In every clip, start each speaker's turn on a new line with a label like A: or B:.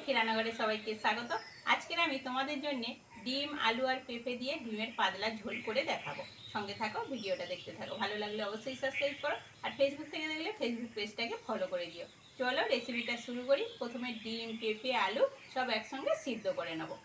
A: লক্ষ্মী রান্নাঘরে সবাইকে স্বাগত। আজকে আমি তোমাদের জন্য ডিম আলু আর পেঁপে দিয়ে ডিমের পাতলা ঝোল করে দেখাবো। সঙ্গে থাকো, ভিডিওটা দেখতে থাকো। ভালো লাগলে অবশ্যই সাবস্ক্রাইব করো, আর ফেসবুক থেকে দেখলে ফেসবুক পেজটাকে ফলো করে দিও। চলো রেসিপিটা শুরু করি। প্রথমে ডিম পেঁপে আলু সব একসঙ্গে সিদ্ধ করে নেবো।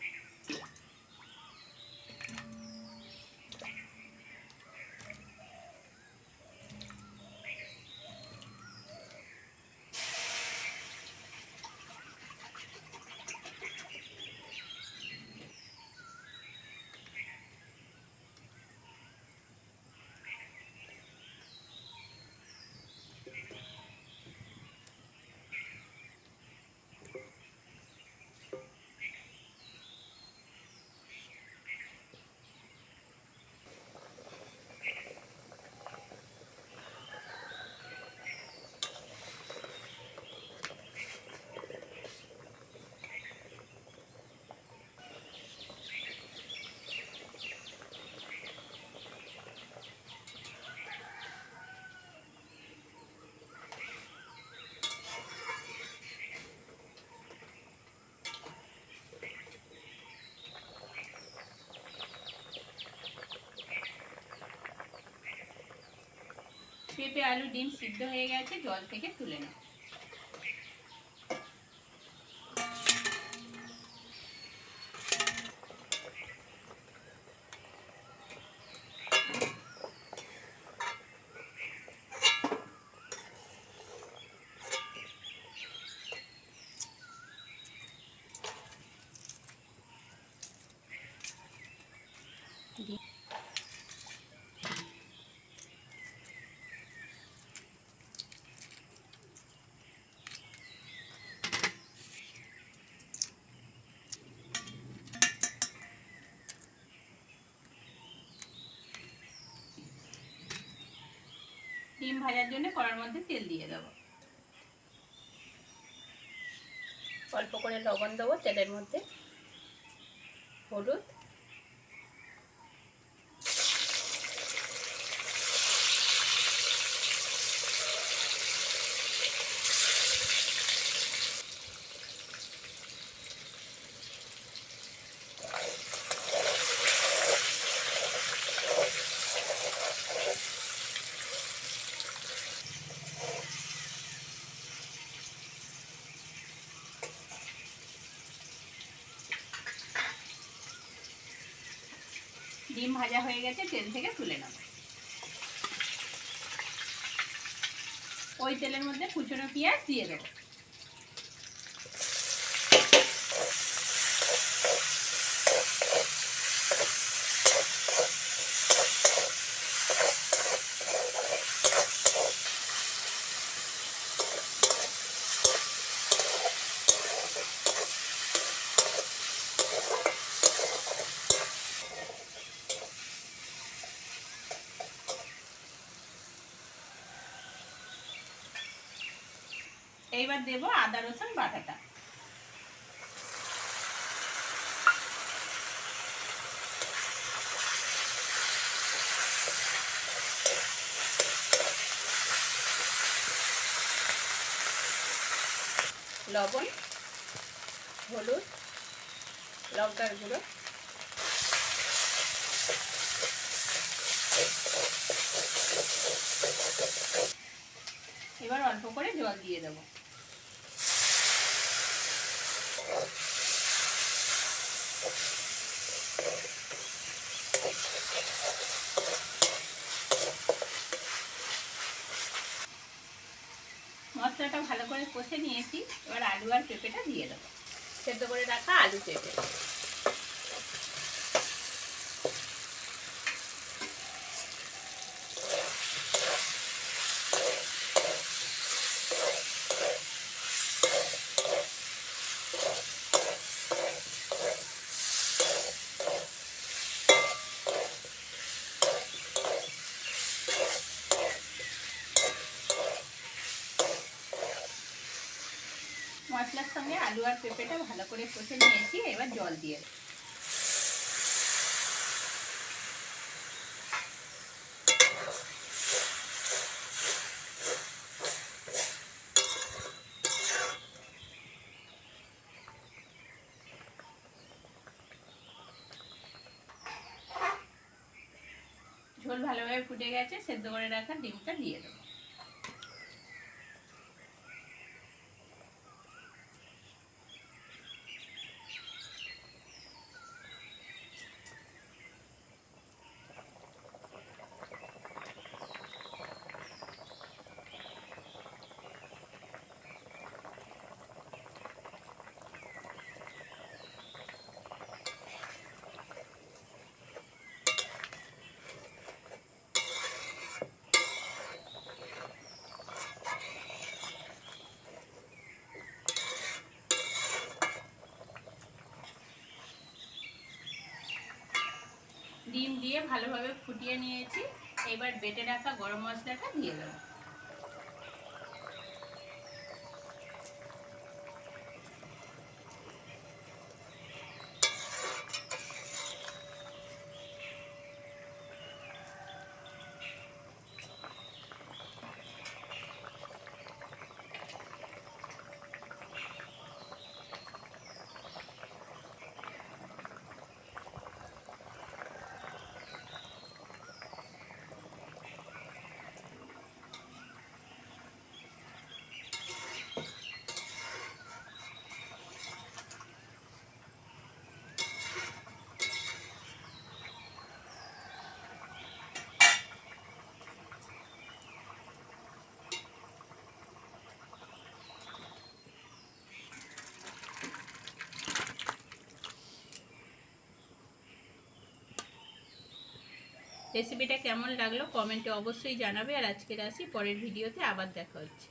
A: পেঁপে আলু ডিম সিদ্ধ হয়ে গেছে, জল থেকে তুলে নাও। ডিম ভাজার জন্য কড়ার মধ্যে তেল দিয়ে দেবো। অল্প করে লবণ দেবো তেলের মধ্যে, হলুদ, ডিম ভাজা হয়ে গেছে, তেল থেকে তুলে নেব। ওই তেলের মধ্যে কুচনো পেঁয়াজ দিয়ে দেবো। এইবার দেব আদা রসুন বাটাটা। লবণ, হলুদ, লঙ্কার গুঁড়ো, এবার অল্প করে জল দিয়ে দেবো। মশলাটা ভালো করে কষে নিয়েছি, এবার আলু আর পেঁপেটা দিয়ে দেবো। সেদ্ধ করে রাখা আলু পেঁপে। মশলার সঙ্গে আলু আর পেঁপেটা ভালো করে কষে নিয়েছি, এবার জল দিয়ে দেবো। ঝোল ভালোভাবে ফুটে গেছে, সেদ্ধ করে রাখা ডিমটা দিয়ে দেবো। ডিম দিয়ে ভালোভাবে ফুটিয়ে নিয়েছি, এবার বেটে রাখা গরম মশলাটা দিয়ে দেবো। রেসিপিটা কেমন লাগলো কমেন্টে অবশ্যই জানাবে। আর আজকের আসি, পরের ভিডিওতে আবার দেখা হচ্ছে।